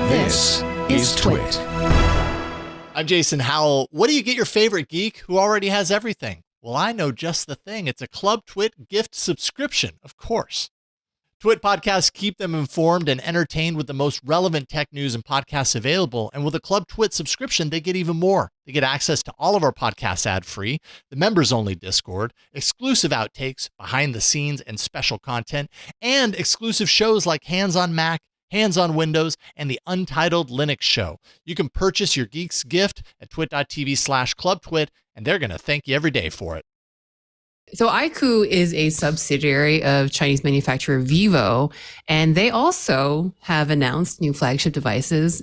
This is TWiT. I'm Jason Howell. What do you get your favorite geek who already has everything? Well, I know just the thing. It's a Club TWiT gift subscription, of course. TWiT podcasts keep them informed and entertained with the most relevant tech news and podcasts available. And with a Club TWiT subscription, they get even more. They get access to all of our podcasts ad-free, the members-only Discord, exclusive outtakes, behind the scenes and special content, and exclusive shows like Hands on Mac, Hands on Windows, and the Untitled Linux Show. You can purchase your geek's gift at twit.tv/clubtwit, and they're going to thank you every day for it. So IQOO is a subsidiary of Chinese manufacturer Vivo, and they also have announced new flagship devices.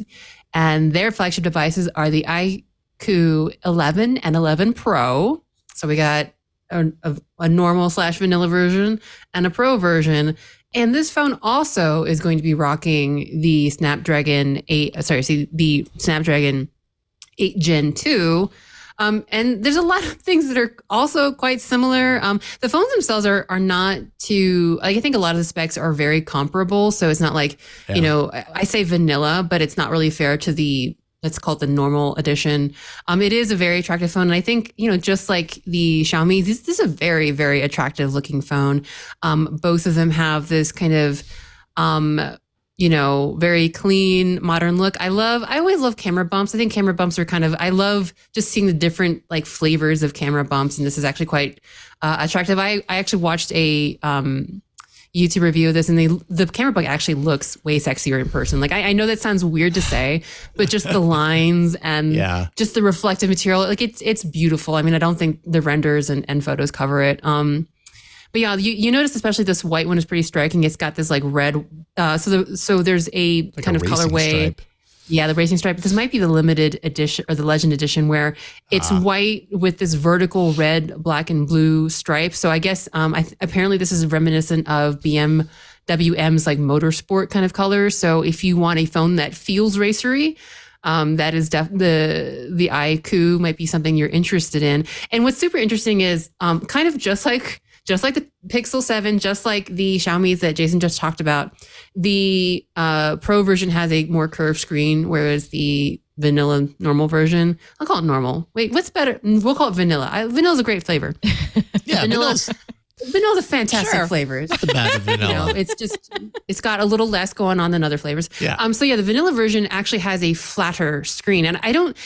And their flagship devices are the IQOO 11 and 11 Pro. So we got a normal / vanilla version and a Pro version. And this phone also is going to be rocking the Snapdragon 8 Gen 2. And there's a lot of things that are also quite similar. The phones themselves are not too, like, I think a lot of the specs are very comparable. So it's not like, you know, I say vanilla, but it's not really fair to the, let's call it the normal edition. It is a very attractive phone. And I think, you know, just like the Xiaomi, this is a very, very attractive looking phone. Both of them have this kind of, you know, very clean, modern look. I always love camera bumps. I think camera bumps are I love just seeing the different like flavors of camera bumps. And this is actually quite attractive. I actually watched a YouTube review of this, and the camera bump actually looks way sexier in person. Like I know that sounds weird to say, but just the lines and just the reflective material, like it's beautiful. I mean, I don't think the renders and photos cover it. But yeah, you notice especially this white one is pretty striking. It's got this like red. So there's a like kind of colorway. Stripe. Yeah, the racing stripe. This might be the limited edition or the legend edition, where it's white with this vertical red, black, and blue stripe. So I guess apparently this is reminiscent of BMW's like motorsport kind of color. So if you want a phone that feels racery, that is the IQOO might be something you're interested in. And what's super interesting is kind of just like the Pixel 7, just like the Xiaomis that Jason just talked about, the Pro version has a more curved screen, whereas the vanilla normal version, I'll call it normal. Wait, what's better? We'll call it vanilla. Vanilla's a great flavor. Yeah, vanilla's a fantastic flavor. Nothing bad with vanilla. You know, it's got a little less going on than other flavors. Yeah. So yeah, the vanilla version actually has a flatter screen, and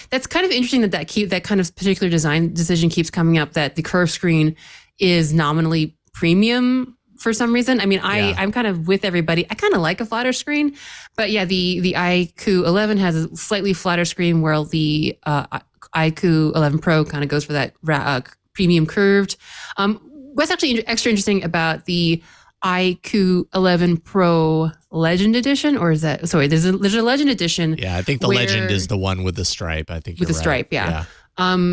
that's kind of interesting that kind of particular design decision keeps coming up, that the curved screen is nominally premium for some reason. I mean, I'm kind of with everybody. I kind of like a flatter screen, but yeah, the IQOO 11 has a slightly flatter screen, where the IQOO 11 Pro kind of goes for that premium curved. What's actually extra interesting about the IQOO 11 Pro Legend Edition, or is that, sorry, there's a Legend Edition. Yeah, I think the Legend is the one with the stripe. I think with the stripe, yeah.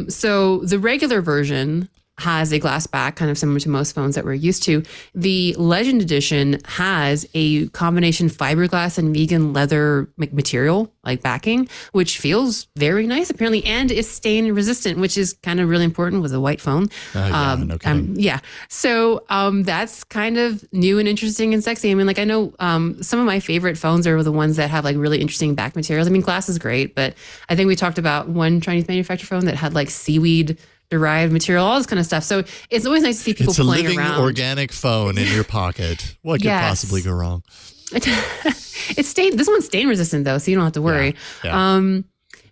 So the regular version has a glass back, kind of similar to most phones that we're used to. The Legend Edition has a combination fiberglass and vegan leather material, like backing, which feels very nice apparently, and is stain resistant, which is kind of really important with a white phone. So that's kind of new and interesting and sexy. I mean, like, I know some of my favorite phones are the ones that have like really interesting back materials. I mean, glass is great, but I think we talked about one Chinese manufacturer phone that had like seaweed derived material, all this kind of stuff. So it's always nice to see people playing around. It's a living organic phone in your pocket. What could possibly go wrong? It's stain. This one's stain resistant though, so you don't have to worry. Yeah.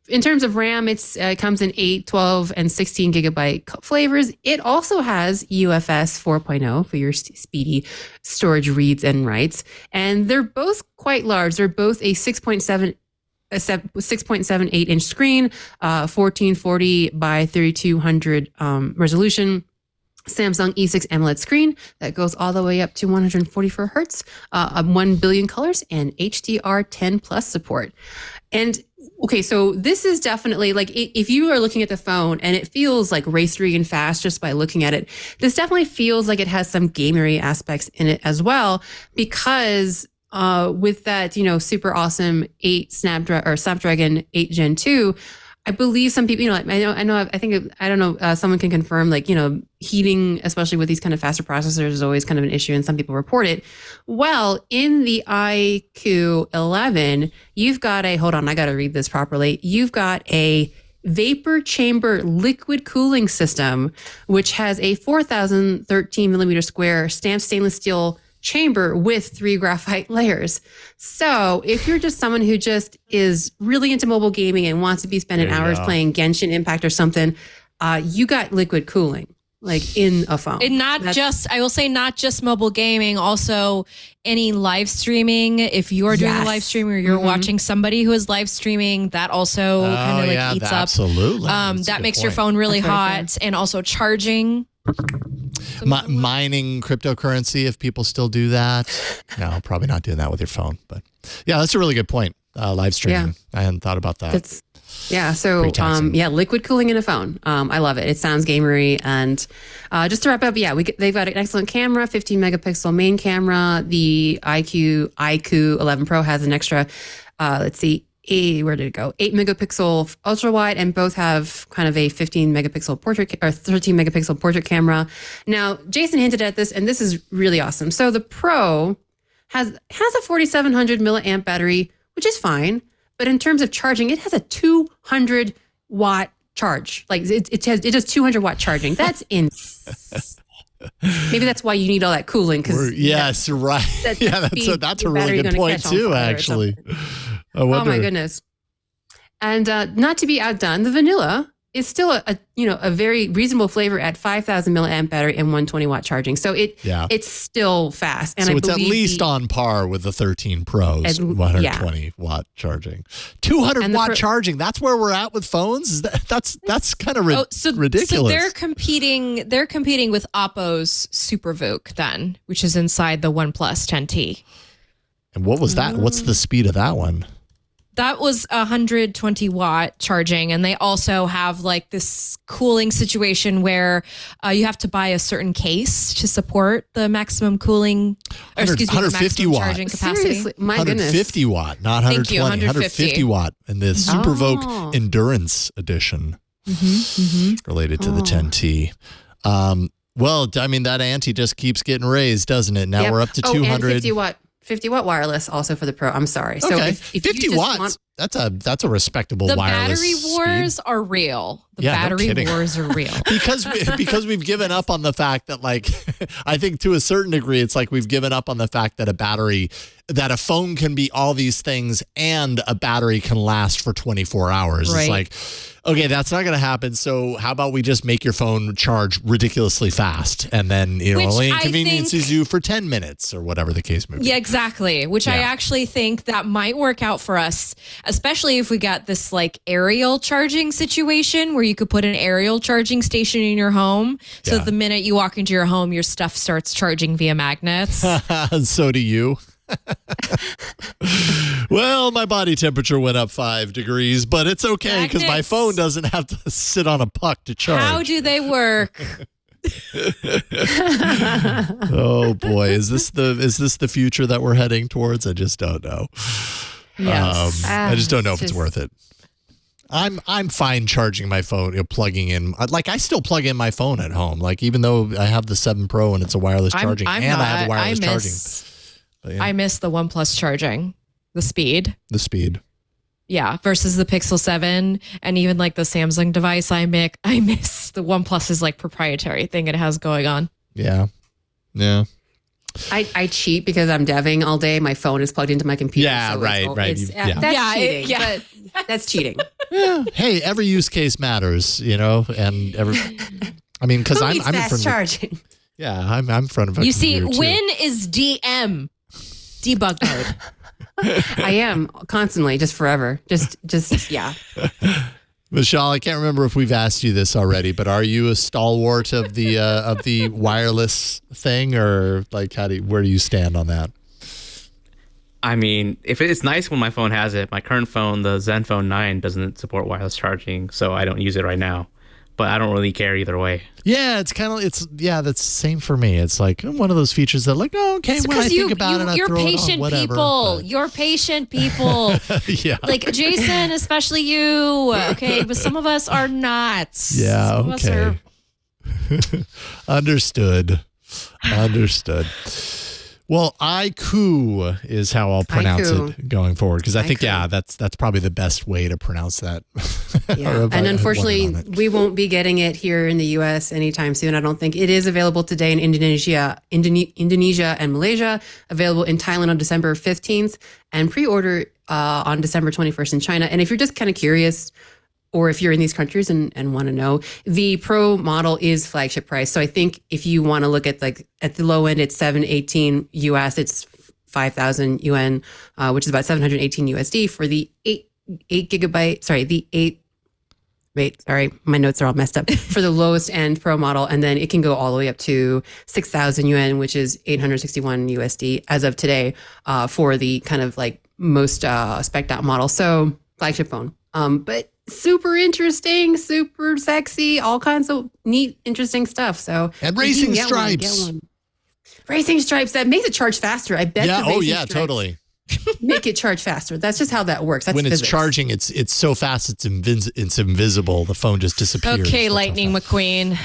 In terms of RAM, it comes in 8, 12, and 16 gigabyte flavors. It also has UFS 4.0 for your speedy storage reads and writes. And they're both quite large. They're both a 6.78 inch screen, 1440 by 3200 resolution, Samsung E6 AMOLED screen that goes all the way up to 144 hertz, 1 billion colors, and HDR10 plus support. And okay, so this is definitely like, if you are looking at the phone and it feels like racery and fast just by looking at it, this definitely feels like it has some gamery aspects in it as well, because with that, you know, super awesome Snapdragon 8 Gen 2, I believe some people, I don't know, someone can confirm, like, heating, especially with these kind of faster processors, is always kind of an issue, and some people report it. Well, in the IQOO 11, you've got hold on, I got to read this properly. You've got a vapor chamber liquid cooling system, which has a 4,013 millimeter square stamped stainless steel chamber with 3 graphite layers. So if you're just someone who just is really into mobile gaming and wants to be spending hours playing Genshin Impact or something, you got liquid cooling, like, in a phone. And I will say not just mobile gaming, also any live streaming. If you're doing a live stream or you're watching somebody who is live streaming, that also kind of like eats up. Absolutely. That makes your phone really hot, and also charging. Mining cryptocurrency, if people still do that. No, probably not doing that with your phone. But yeah, that's a really good point. Live streaming. I hadn't thought about that. So liquid cooling in a phone. I love it. It sounds gamery. And just to wrap up, they've got an excellent camera, 15 megapixel main camera. The IQOO 11 Pro has an extra, where did it go? 8 megapixel ultra wide, and both have kind of a 15 megapixel portrait or 13 megapixel portrait camera. Now, Jason hinted at this, and this is really awesome. So the Pro has a 4,700 milliamp battery, which is fine. But in terms of charging, it has a 200 watt charge. Like it does 200 watt charging. That's insane. Maybe that's why you need all that cooling. Yes, right. That's a really good point too, actually. Oh my goodness. And not to be outdone, the vanilla is still a very reasonable flavor at 5,000 milliamp battery and 120 watt charging. So it's still fast. And so it's at least on par with the 13 Pro's 120 watt charging. 200 watt charging. That's where we're at with phones. That's kind of ridiculous. So they're competing with Oppo's SuperVOOC then, which is inside the OnePlus 10T. And what was that? What's the speed of that one? That was 120 watt charging, and they also have like this cooling situation where you have to buy a certain case to support the maximum cooling, or excuse me, 150 watt charging capacity. Seriously, my 150 goodness. watt, not 120. 150 watt, and the SuperVOOC Endurance Edition related to the 10T. Well, I mean, that ante just keeps getting raised, doesn't it? Now we're up to 200. And 50 watt wireless also for the Pro. I'm sorry. So okay. if 50 watts, that's a respectable the wireless battery wars speed. Are real. The battery wars are real. because we've given up on the fact that, like, I think to a certain degree, it's like we've given up on the fact that a phone can be all these things and a battery can last for 24 hours. Right. It's like, okay, that's not going to happen. So how about we just make your phone charge ridiculously fast, and then only inconveniences you for 10 minutes or whatever the case may be. Yeah, exactly. Which I actually think that might work out for us, especially if we got this like aerial charging situation where you could put an aerial charging station in your home. So the minute you walk into your home, your stuff starts charging via magnets. So do you. Well, my body temperature went up 5 degrees, but it's okay because my phone doesn't have to sit on a puck to charge. How do they work? Oh boy, is this the future that we're heading towards? I just don't know. Yes. I just don't know if it's worth it. I'm fine charging my phone, plugging in. Like, I still plug in my phone at home. Like, even though I have the 7 Pro and it's a wireless charging, I have a wireless charging. But I miss the OnePlus charging, the speed. Yeah, versus the Pixel 7 and even like the Samsung device. I miss the OnePlus's like proprietary thing it has going on. Yeah. I cheat because I'm deving all day. My phone is plugged into my computer. Yeah, so right. That's cheating. But that's cheating. Yeah. Hey, every use case matters, and because I'm in front of charging. Yeah, I'm in front of a You see, computer, too. Win is DM, debug mode. I am constantly, just forever. Just yeah. Mishaal, I can't remember if we've asked you this already, but are you a stalwart of the wireless thing, or like where do you stand on that? I mean, if it's nice when my phone has it. My current phone, the Zenfone 9, doesn't support wireless charging, so I don't use it right now. but I don't really care either way. Yeah, it's kind of that's the same for me. It's like one of those features that like, oh, okay, when I think about it, I you're throw patient it on, whatever. people. But- You're patient people. Yeah. Like Jason, especially you. Okay, but some of us are not. Yeah, Some of us okay. Understood. Well, IQOO is how I'll pronounce IQOO. it going forward because I think IQOO. that's probably the best way to pronounce that. Yeah. And unfortunately, on it. we won't be getting it here in the U.S. anytime soon. I don't think it is available today in Indonesia and Malaysia. Available in Thailand on December 15th, and pre-order on December 21st in China. And if you're just kind of curious, or if you're in these countries and want to know, the Pro model is flagship price. So I think if you want to look at like at the low end, it's $718 US. It's 5,000 yuan, which is about 718 USD for the 8 gigabyte. Sorry, the 8. Wait, sorry, my notes are all messed up. For the lowest end Pro model, and then it can go all the way up to 6,000 yuan, which is 861 USD as of today, for the kind of like most spec'd out model. So flagship phone, but super interesting, super sexy, all kinds of neat, interesting stuff. So And if you racing can get one, stripes. get one. Racing stripes, that makes it charge faster. I bet. Yeah. the Oh, racing yeah. stripes Totally. make it charge faster. That's just how that works. That's When it's physics. charging, it's so fast it's invisible. The phone just disappears. Okay, That's how Lightning fast. McQueen.